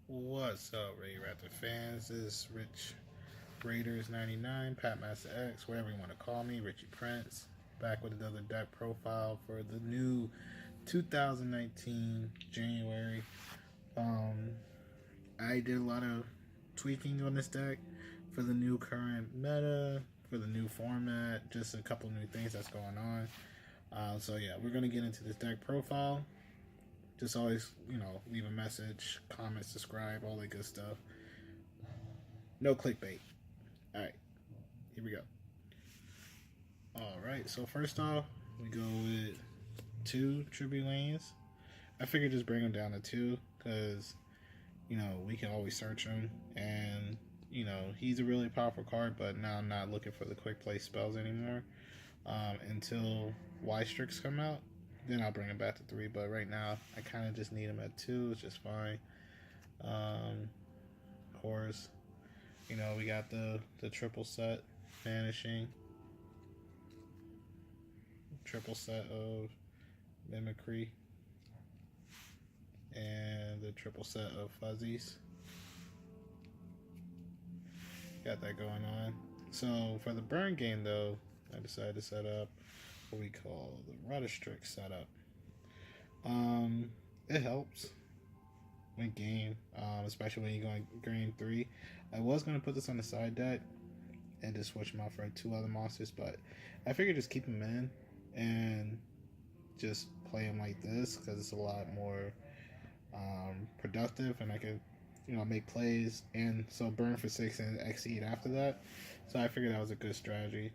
What's up, Raidraptor fans? This is Rich Raiders 99, Pat Master X, whatever you want to call me, Richie Prince, back with another deck profile for the new 2019 January. I did a lot of tweaking on this deck for the new current meta, for the new format, just a couple new things that's going on. So yeah, we're gonna get into this deck profile. Just always, leave a message, comment, subscribe, all that good stuff. No clickbait. Alright, here we go. Alright, so first off, we go with 2 tribute lanes. I figured just bring them down to 2, because, we can always search him. And, he's a really powerful card, but now I'm not looking for the quick play spells anymore. Until Y-Strix come out. Then I'll bring him back to 3, but right now I kind of just need him at 2. It's just fine. Of course, we got the triple set vanishing, triple set of mimicry, and the triple set of fuzzies. Got that going on. So for the burn game though, I decided to set up what we call the Raidraptor setup. It helps when game, especially when you're going green 3. I was going to put this on the side deck and just switch them out for 2 other monsters, but I figured just keep them in and just play them like this because it's a lot more productive, and I could make plays, and so burn for 6 and exceed after that. So I figured that was a good strategy.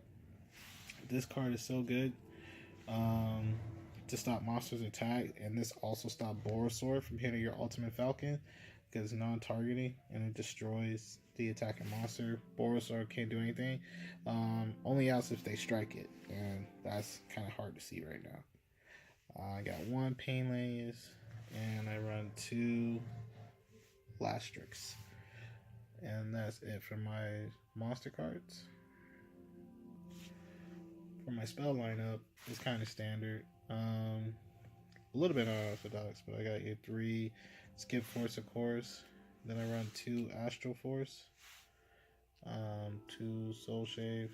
This card is so good to stop monsters attack, and this also stops Borosaur from hitting your Ultimate Falcon because it's non-targeting and it destroys the attacking monster. Borosaur can't do anything, only else if they strike it, and that's kind of hard to see right now. I got 1 Painlace, and I run 2 Lastrix, and that's it for my monster cards. For my spell lineup, it's kind of standard. A little bit unorthodox, but I got your 3 Skip Force, of course. Then I run 2 Astral Force, 2 Soul Shave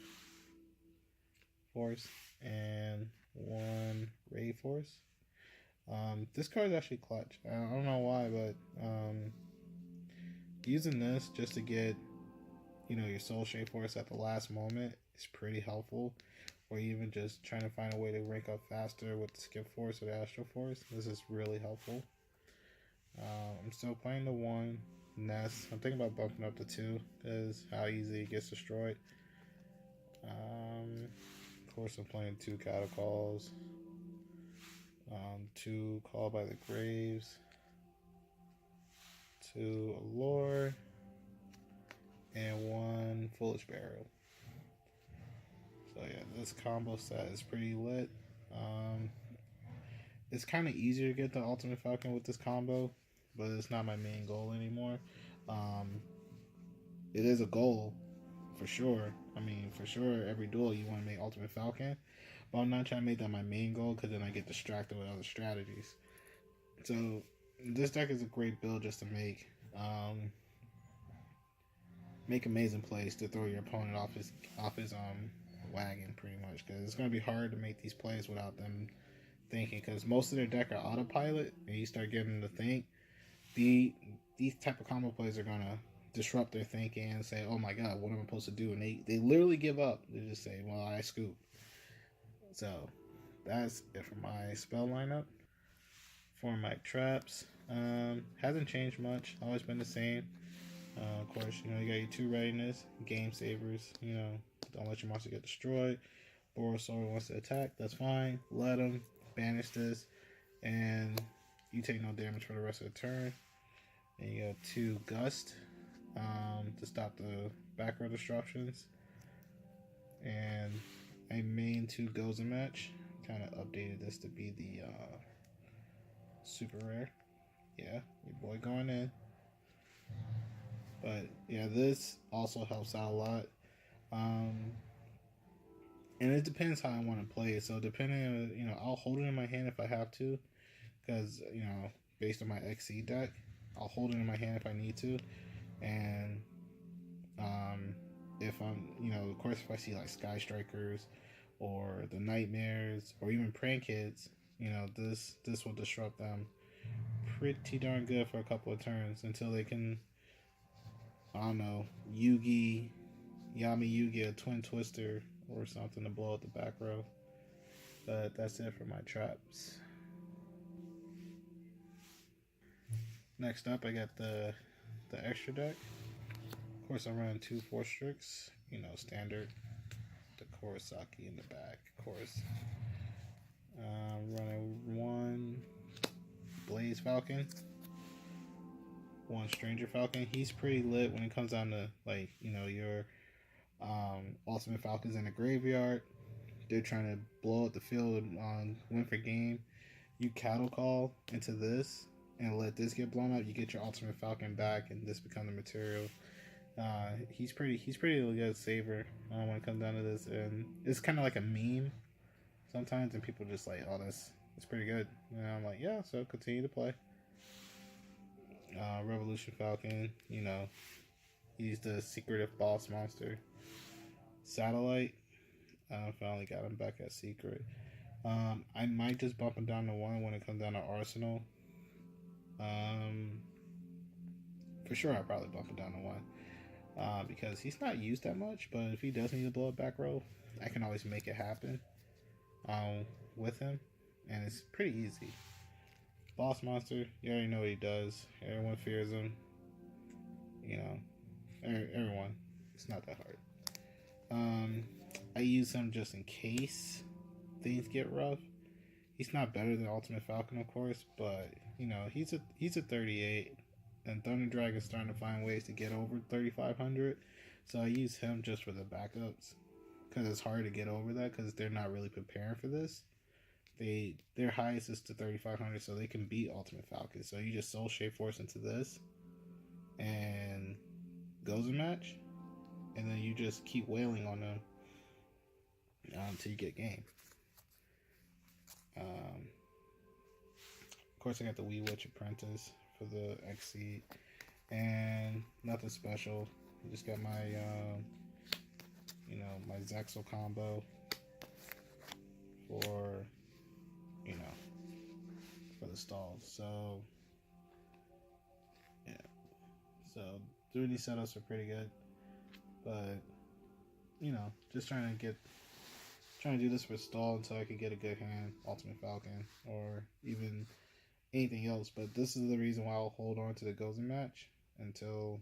Force, and 1 Ray Force. This card is actually clutch. I don't know why, but using this just to get your Soul Shave Force at the last moment is pretty helpful. Or even just trying to find a way to rank up faster with the Skip Force or the Astral Force. This is really helpful. I'm still playing the 1 Nest. I'm thinking about bumping up to 2 because how easy it gets destroyed. Of course, I'm playing 2 Catacalls, 2 Call by the Graves, 2 Allure, and 1 Foolish Burial. So yeah, this combo set is pretty lit. It's kind of easier to get the Ultimate Falcon with this combo, but it's not my main goal anymore. It is a goal, for sure. I mean, for sure, every duel you want to make Ultimate Falcon, but I'm not trying to make that my main goal because then I get distracted with other strategies. So this deck is a great build just to make amazing plays to throw your opponent off his wagon, pretty much, because it's going to be hard to make these plays without them thinking, because most of their deck are autopilot, and you start getting them to think. These type of combo plays are going to disrupt their thinking and say, oh my god, what am I supposed to do? And they literally give up. They just say, well, I scoop. So that's it for my spell lineup. For my traps, hasn't changed much, always been the same. Of course, you got your 2 readiness, game savers, don't let your monster get destroyed. Borosaur wants to attack, that's fine. Let him banish this, and you take no damage for the rest of the turn. And you got 2 Gust to stop the back row disruptions. And I main 2 Goza Match. Kind of updated this to be the super rare. Yeah, your boy going in. But yeah, this also helps out a lot. Um, and it depends how I want to play it. So depending on, I'll hold it in my hand if I have to, because based on my XC deck, I'll hold it in my hand if I need to. And um, if I'm, of course, if I see like Sky Strikers or the Nightmares or even Prank Kids, this will disrupt them pretty darn good for a couple of turns until they can, I don't know, Yami Yugi, a Twin Twister or something to blow up the back row. But that's it for my traps. Next up, I got the extra deck. Of course, I'm running 2 4 Strix. Standard. The Kurosaki in the back, of course. Running 1 Blaze Falcon, 1 Stranger Falcon. He's pretty lit when it comes down to your Ultimate Falcons in the graveyard. They're trying to blow up the field on win for game. You cattle call into this and let this get blown up. You get your Ultimate Falcon back, and this becomes the material. He's pretty good saver when it comes down to this, and it's kind of like a meme sometimes, and people just like, oh, that's pretty good. And I'm like, yeah, so continue to play. Revolution Falcon, he's the secretive boss monster. Satellite, I finally got him back at secret. I might just bump him down to 1 when it comes down to Arsenal. For sure, I'll probably bump him down to 1. Because he's not used that much, but if he does need to blow up back row, I can always make it happen with him, and it's pretty easy. Boss monster, you already know what he does. Everyone fears him. Everyone. It's not that hard. I use him just in case things get rough. He's not better than Ultimate Falcon, of course, but he's a 38, and Thunder Dragon's starting to find ways to get over 3,500. So I use him just for the backups because it's hard to get over that because they're not really preparing for this. Their highest is to 3,500, so they can beat Ultimate Falcon. So you just Soul Shape Force into this, and goes a match, and then you just keep wailing on them until you get game. Of course, I got the Wee Witch Apprentice for the XC, and nothing special. I just got my my Zexal combo for for the stalls. So yeah, so 3D setups are pretty good, but just trying to do this for stall until I could get a good hand, Ultimate Falcon, or even anything else. But this is the reason why I'll hold on to the Gozen match until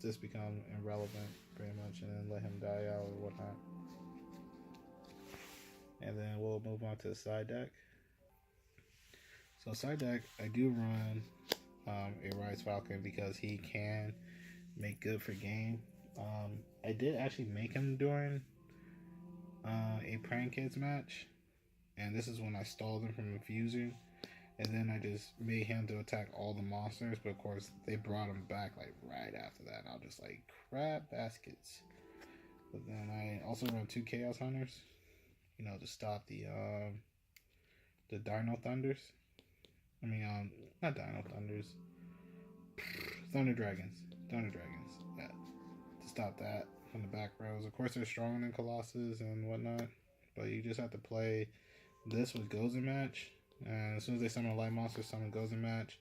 this becomes irrelevant, pretty much, and then let him die out or whatnot. And then we'll move on to the side deck. So side deck, I do run a Rise Falcon because he can make good for game. I did actually make him during a Prank Kids match, and this is when I stalled him from infusing, and then I just made him to attack all the monsters, but of course they brought him back like right after that, and I was just like, crap baskets. But then I also run 2 Chaos Hunters, to stop the Dino Thunders. I mean, not Dino Thunders, Thunder Dragons. Yeah, to stop that from the back rows. Of course, they're stronger than Colossus and whatnot, but you just have to play this with Gozen match. And as soon as they summon a light monster, summon Gozen match,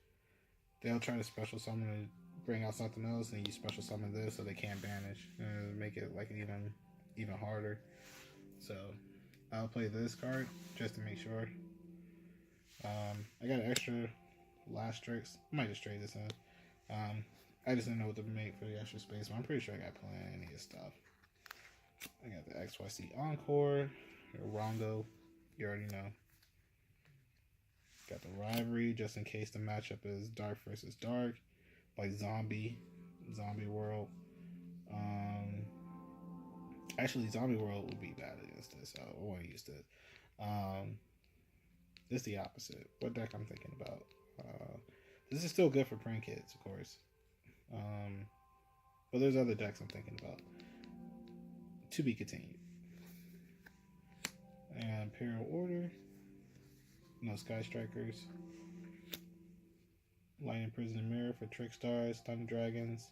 they'll try to special summon to bring out something else, and you special summon this so they can't banish and make it like even harder. So I'll play this card just to make sure. I got an extra last tricks. I might just trade this in. I just didn't know what to make for the extra space, but I'm pretty sure I got plenty of stuff. I got the XYC Encore, Rongo, you already know. Got the Rivalry, just in case the matchup is Dark versus Dark, like Zombie World. Actually, Zombie World would be bad against this, so I won't use it. This is the opposite. What deck I'm thinking about? This is still good for Prank Kids, of course. But there's other decks I'm thinking about. To be continued. And Imperial Order. No Sky Strikers. Lightning Prison Mirror for Trick Stars, Thunder Dragons.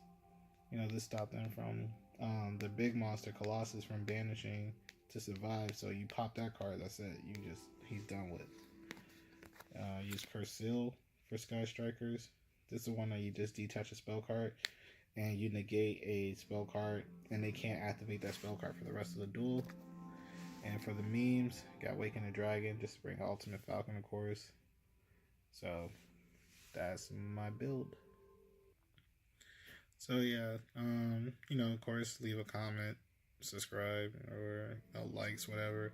This stopped them from the big monster Colossus from banishing to survive. So you pop that card, that's it. He's done with. Use Curse Seal for Sky Strikers. This is the one that you just detach a spell card and you negate a spell card and they can't activate that spell card for the rest of the duel. And for the memes, got Waken the Dragon just to bring Ultimate Falcon, of course. So that's my build. So yeah, of course, leave a comment, subscribe, or likes, whatever.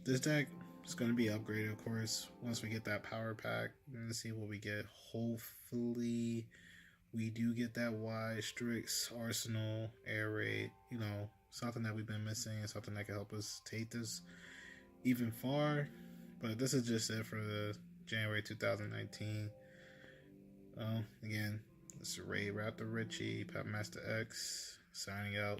This deck is going to be upgraded, of course, once we get that power pack and see what we get. Hopefully, we do get that wide Strix Arsenal Air Raid. Something that we've been missing, something that can help us take this even far. But this is just it for the January 2019. Again, this is Raidraptor Richie, Master X, signing out.